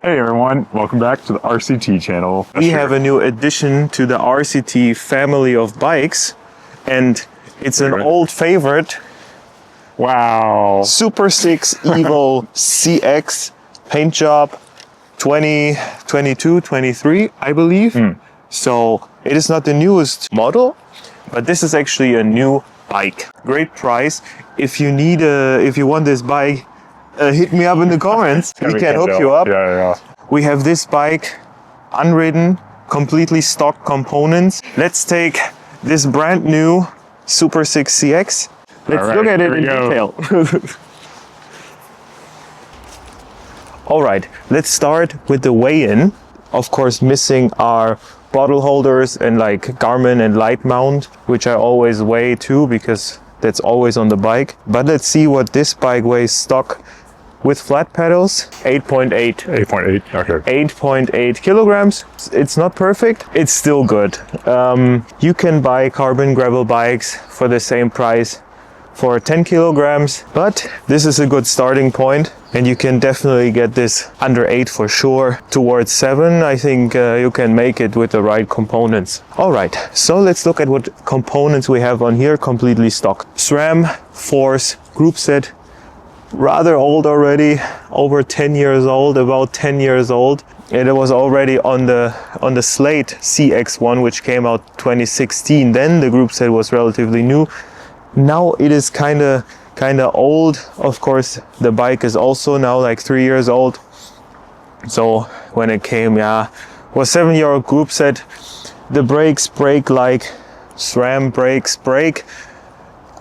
Hey everyone, welcome back to the RCT channel. We have a new addition to the RCT family of bikes, and it's an old favorite. Wow. SuperSix EVO CX paint job 2022, 23, I believe. So it is not the newest model, but this is actually a new bike. Great price. If you need if you want this bike, hit me up in the comments. We can hook you up. Yeah. We have this bike unridden, completely stock components. Let's take this brand new SuperSix CX. Let's look at it in detail. All right, let's start with the weigh-in. Of course, missing our bottle holders and like Garmin and light mount, which I always weigh too because that's always on the bike. But let's see what this bike weighs stock with flat pedals. 8.8. 8.8, okay. 8.8 kilograms. It's not perfect. It's still good. You can buy carbon gravel bikes for the same price for 10 kilograms, but this is a good starting point, and you can definitely get this under 8 for sure. Towards 7, I think you can make it with the right components. All right, so let's look at what components we have on here, completely stock. SRAM, Force, group set, rather old already, over 10 years old, about 10 years old. And it was already on the Slate CX1, which came out 2016. Then the group set was relatively new. Now it is kind of old. Of course, the bike is also now like 3 years old. So when it came, was 7-year-old group set. The brakes brake like SRAM brakes brake.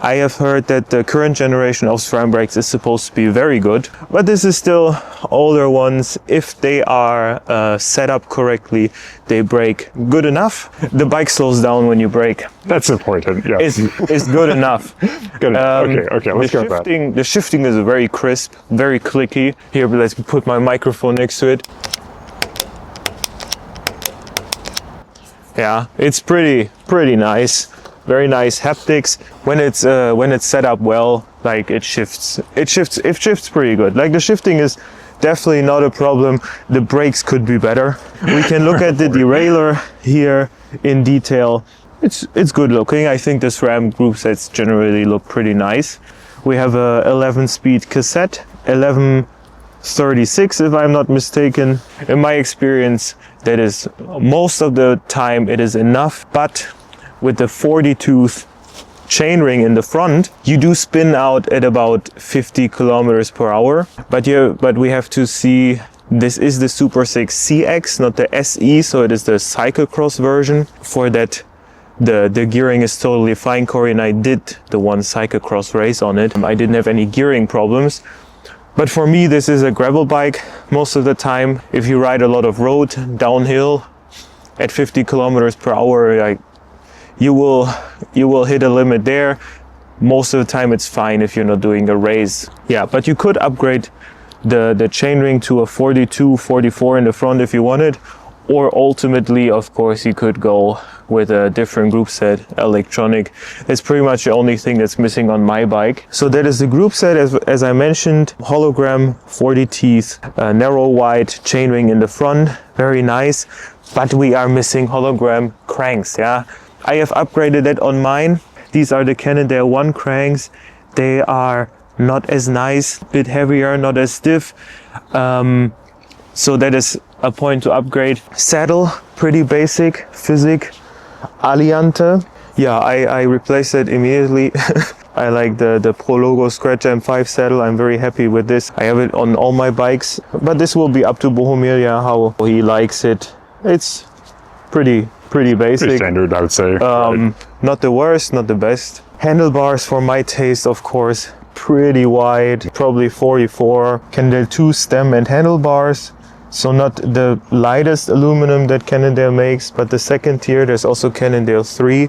I have heard that the current generation of SRAM brakes is supposed to be very good, but this is still older ones. If they are set up correctly, they brake good enough. The bike slows down when you brake. That's important, yeah. It's good enough. Good. Okay, let's go with that. The shifting is very crisp, very clicky. Here, let's put my microphone next to it. Yeah, it's pretty nice. Very nice haptics. When it's set up well, like it shifts pretty good. Like the shifting is definitely not a problem. The brakes could be better. We can look at the derailleur here in detail. It's good looking. I think the SRAM group sets generally look pretty nice. We have a 11-speed cassette, 1136 if I'm not mistaken. In my experience, that is most of the time it is enough, but with the 40-tooth chainring in the front, you do spin out at about 50 kilometers per hour. But we have to see, this is the SuperSix CX, not the SE, so it is the Cyclocross version. For that, the gearing is totally fine. Corey and I did the one Cyclocross race on it. I didn't have any gearing problems. But for me, this is a gravel bike most of the time. If you ride a lot of road, downhill, at 50 kilometers per hour, you will hit a limit there. Most of the time it's fine if you're not doing a race. Yeah, but you could upgrade the chainring to a 42, 44 in the front if you wanted. Or ultimately, of course, you could go with a different group set, electronic. That's pretty much the only thing that's missing on my bike. So that is the group set, as I mentioned, hologram, 40 teeth, narrow wide chainring in the front, very nice. But we are missing hologram cranks, yeah. I have upgraded that on mine. These are the Cannondale 1 cranks. They are not as nice, a bit heavier, not as stiff. So that is a point to upgrade. Saddle, pretty basic, Physic, Aliante. Yeah, I replaced it immediately. I like the Pro Logo Scratch M5 saddle. I'm very happy with this. I have it on all my bikes, but this will be up to Bohumil, how he likes it. It's pretty basic. Pretty standard, I would say. Not the worst, not the best. Handlebars for my taste, of course, pretty wide, probably 44. Cannondale 2 stem and handlebars. So not the lightest aluminum that Cannondale makes, but the second tier. There's also Cannondale 3.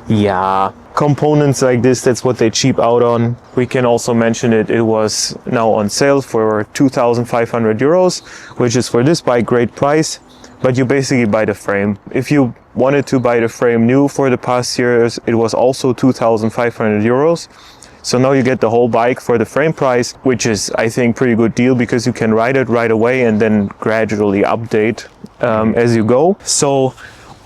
Yeah, components like this, that's what they cheap out on. We can also mention it was now on sale for 2,500 euros, which is for this bike great price, but you basically buy the frame. If you wanted to buy the frame new for the past years, it was also 2,500 euros. So now you get the whole bike for the frame price, which is, I think, pretty good deal because you can ride it right away and then gradually update as you go. So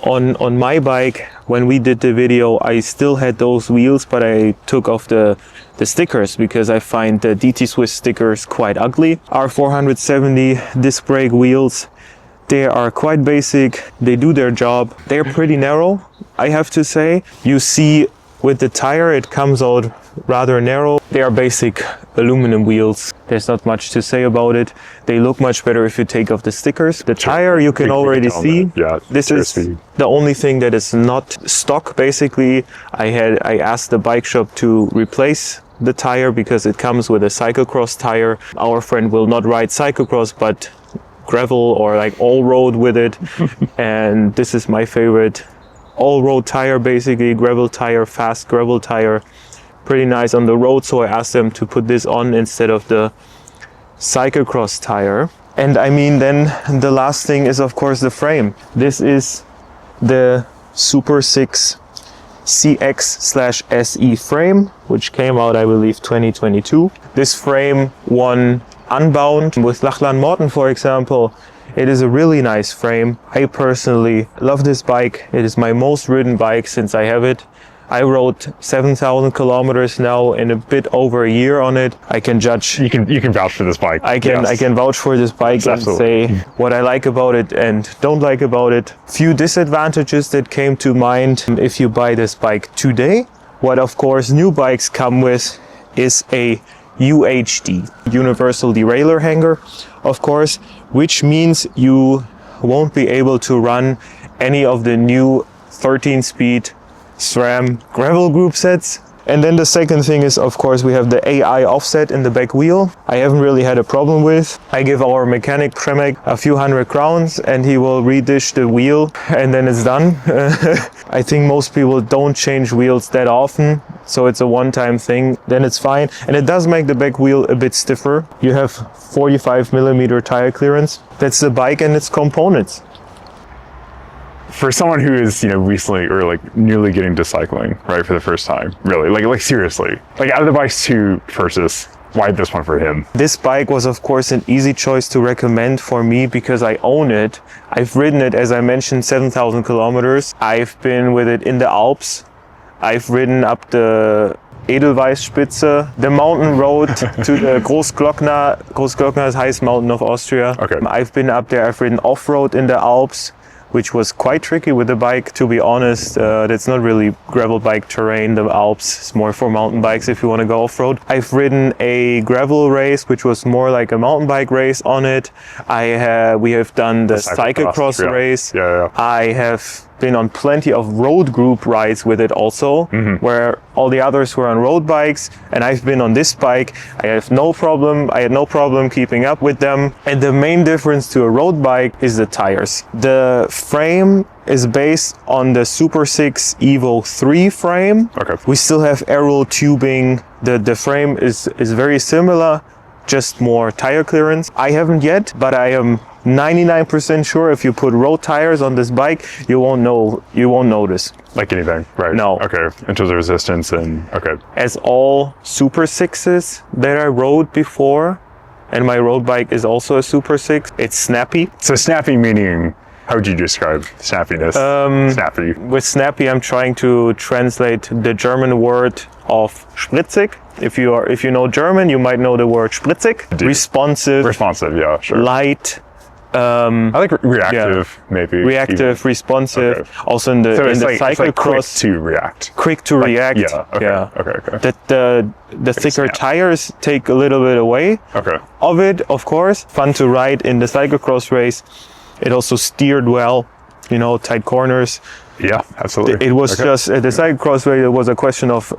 on my bike, when we did the video, I still had those wheels, but I took off the stickers because I find the DT Swiss stickers quite ugly. R470 disc brake wheels, they are quite basic. They do their job. They're pretty narrow, I have to say. You see with the tire, it comes out rather narrow. They are basic aluminum wheels. There's not much to say about it. They look much better if you take off the stickers. The tire, you can already see. Yeah, this is the only thing that is not stock. Basically, I asked the bike shop to replace the tire because it comes with a cyclocross tire. Our friend will not ride cyclocross, but gravel or like all road with it. And this is my favorite all-road tire, basically gravel tire, fast gravel tire, pretty nice on the road. So I asked them to put this on instead of the cyclocross tire. And I mean, then the last thing is of course the frame. This is the SuperSix CX/SE frame, which came out, I believe, 2022. This frame won Unbound with Lachlan Morton, for example. It is a really nice frame. I personally love this bike. It is my most ridden bike since I have it. I rode 7,000 kilometers now in a bit over a year on it. I can judge. You can vouch for this bike. I can vouch for this bike and say what I like about it and don't like about it. Few disadvantages that came to mind if you buy this bike today. What of course new bikes come with is a UHD, Universal Derailleur Hanger, of course, which means you won't be able to run any of the new 13-speed SRAM gravel group sets. And then the second thing is, of course, we have the AI offset in the back wheel. I haven't really had a problem with. I give our mechanic Przemek a few hundred crowns and he will redish the wheel and then it's done. I think most people don't change wheels that often, so it's a one-time thing, then it's fine. And it does make the back wheel a bit stiffer. You have 45mm tire clearance. That's the bike and its components. For someone who is, recently or like newly getting to cycling, right, for the first time, really, like seriously, like out of the bikes to purchase, why this one for him? This bike was of course an easy choice to recommend for me because I own it. I've ridden it, as I mentioned, 7,000 kilometers. I've been with it in the Alps. I've ridden up the Edelweißspitze, the mountain road to the Großglockner. Großglockner is the highest mountain of Austria. Okay. I've been up there. I've ridden off-road in the Alps, which was quite tricky with the bike, to be honest. That's not really gravel bike terrain, the Alps. It's more for mountain bikes if you want to go off-road. I've ridden a gravel race, which was more like a mountain bike race on it. We have done the Cyclocross race. Yeah. I have been on plenty of road group rides with it also, where all the others were on road bikes, and I've been on this bike. I had no problem keeping up with them. And the main difference to a road bike is the tires. The frame is based on the SuperSix EVO 3 frame. Okay. We still have aero tubing. The frame is very similar, just more tire clearance. I haven't yet, but I am 99% sure if you put road tires on this bike, you won't notice. Like anything, right? No. Okay, in terms of resistance and, okay. As all SuperSixes that I rode before, and my road bike is also a SuperSix, it's snappy. So snappy meaning, how would you describe snappiness? Snappy. With snappy, I'm trying to translate the German word of spritzig. If you know German, you might know the word spritzig. Responsive, yeah, sure. Light. I like reactive, maybe. Reactive, even. responsive. Okay. Also in the Cyclocross. Cyclocross, Quick to react. Quick to react. Yeah. Okay. Yeah. Okay. That the thicker tires take a little bit away of it, of course. Fun to ride in the Cyclocross race. It also steered well, tight corners. Yeah, absolutely. It was just at the Cyclocross race. It was a question of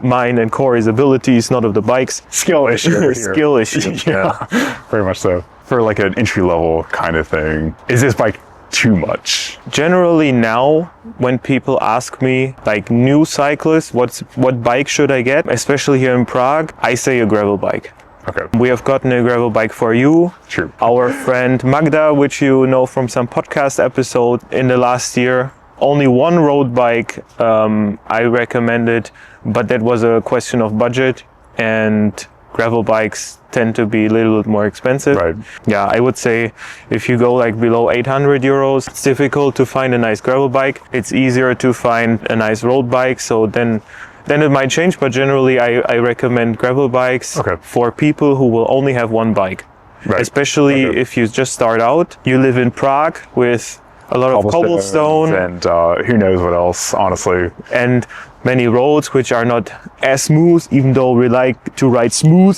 mine and Corey's abilities, not of the bike's skill issue. Skill issue. Yeah, very much so. For like an entry level kind of thing, is this bike too much? Generally now, when people ask me, like new cyclists, what bike should I get, especially here in Prague, I say a gravel bike. Okay. We have gotten a gravel bike for you. True. Our friend Magda, which you know from some podcast episode in the last year, only one road bike I recommended, but that was a question of budget, and gravel bikes tend to be a little bit more expensive. Right. Yeah, I would say if you go like below 800 euros, it's difficult to find a nice gravel bike. It's easier to find a nice road bike. So then it might change, but generally I recommend gravel bikes for people who will only have one bike. Right. Especially if you just start out, you live in Prague with a lot of cobblestone and who knows what else, honestly. And many roads which are not as smooth, even though we like to ride smooth.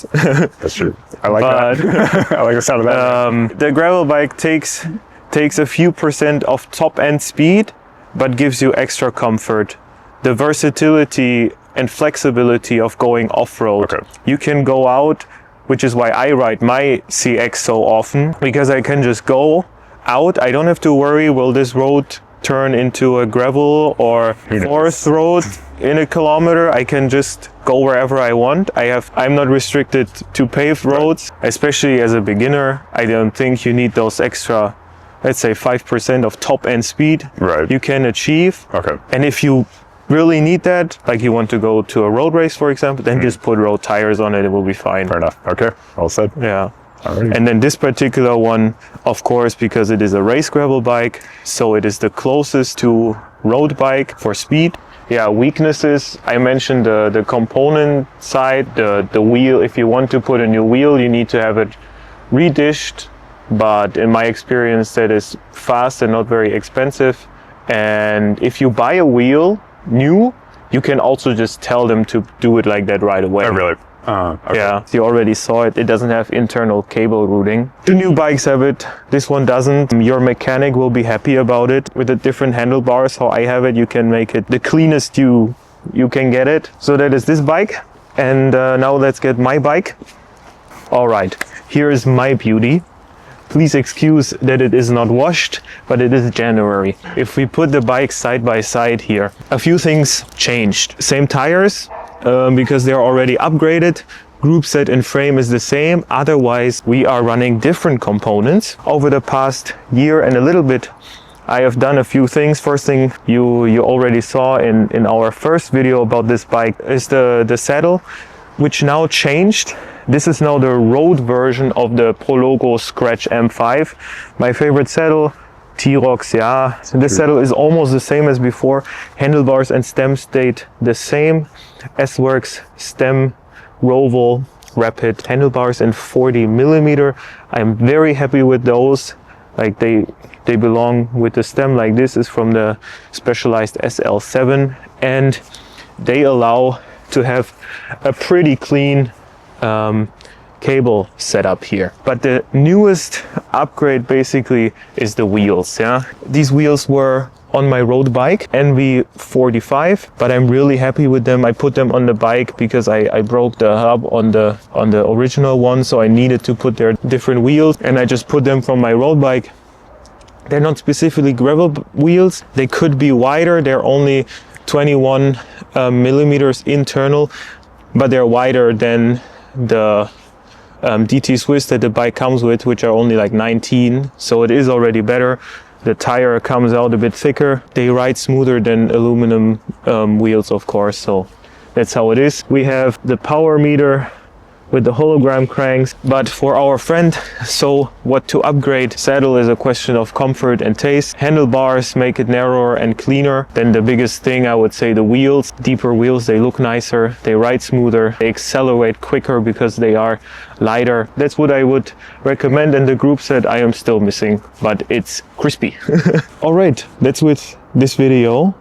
That's true. I like that. I like the sound of that. The gravel bike takes a few % of top end speed, but gives you extra comfort. The versatility and flexibility of going off-road. You can go out, which is why I ride my CX so often, because I can just go out. I don't have to worry, will this road turn into a gravel or forest road in a kilometer? I can just go wherever I want. I'm not restricted to paved roads, especially as a beginner. I don't think you need those extra, let's say 5% of top end speed you can achieve. And if you really need that, like you want to go to a road race, for example, then just put road tires on it, it will be fine. Fair enough. Okay, well said. Yeah. And then this particular one, of course, because it is a race gravel bike, so it is the closest to road bike for speed. Yeah, weaknesses, I mentioned the component side, the wheel. If you want to put a new wheel, you need to have it redished, but in my experience that is fast and not very expensive. And if you buy a wheel new, you can also just tell them to do it like that right away. Oh, really? Yeah, you already saw it. It doesn't have internal cable routing. The new bikes have it. This one doesn't. Your mechanic will be happy about it. With the different handlebars, how I have it, you can make it the cleanest you can get it. So that is this bike. And now let's get my bike. All right, here is my beauty. Please excuse that it is not washed, but it is January. If we put the bikes side by side here, a few things changed. Same tires, because they're already upgraded. Group set and frame is the same. Otherwise, we are running different components. Over the past year and a little bit, I have done a few things. First thing you already saw in our first video about this bike is the saddle, which now changed. This is now the road version of the Prologo Scratch M5. My favorite saddle, T-Rox, yeah. So this saddle is almost the same as before. Handlebars and stem stayed the same. S-Works stem, Roval, Rapid handlebars in 40 millimeter. I'm very happy with those. Like they belong with the stem. Like this is from the Specialized SL7, and they allow to have a pretty clean cable setup here. But the newest upgrade basically is the wheels. Yeah, these wheels were on my road bike NV45, but I'm really happy with them. I put them on the bike because I broke the hub on the original one, so I needed to put their different wheels, and I just put them from my road bike. They're not specifically gravel wheels. They could be wider. They're only 21 millimeters internal, but they're wider than the DT Swiss that the bike comes with, which are only like 19, so it is already better. The tire comes out a bit thicker. They ride smoother than aluminum wheels, of course, so that's how it is. We have the power meter with the hologram cranks, but for our friend, so what to upgrade? Saddle is a question of comfort and taste. Handlebars make it narrower and cleaner. Then the biggest thing, I would say, the wheels. Deeper wheels, they look nicer, they ride smoother, they accelerate quicker because they are lighter. That's what I would recommend, and the group set I am still missing, but it's crispy. All right, that's with this video,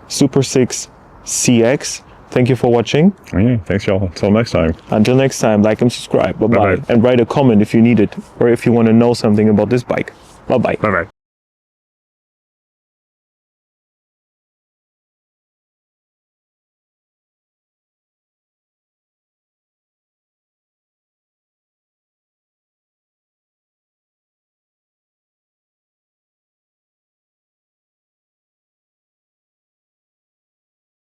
SuperSix CX. Thank you for watching. Yeah, thanks y'all. Until next time. Until next time, like and subscribe. Bye-bye. Bye-bye. And write a comment if you need it, or if you want to know something about this bike. Bye-bye. Bye-bye.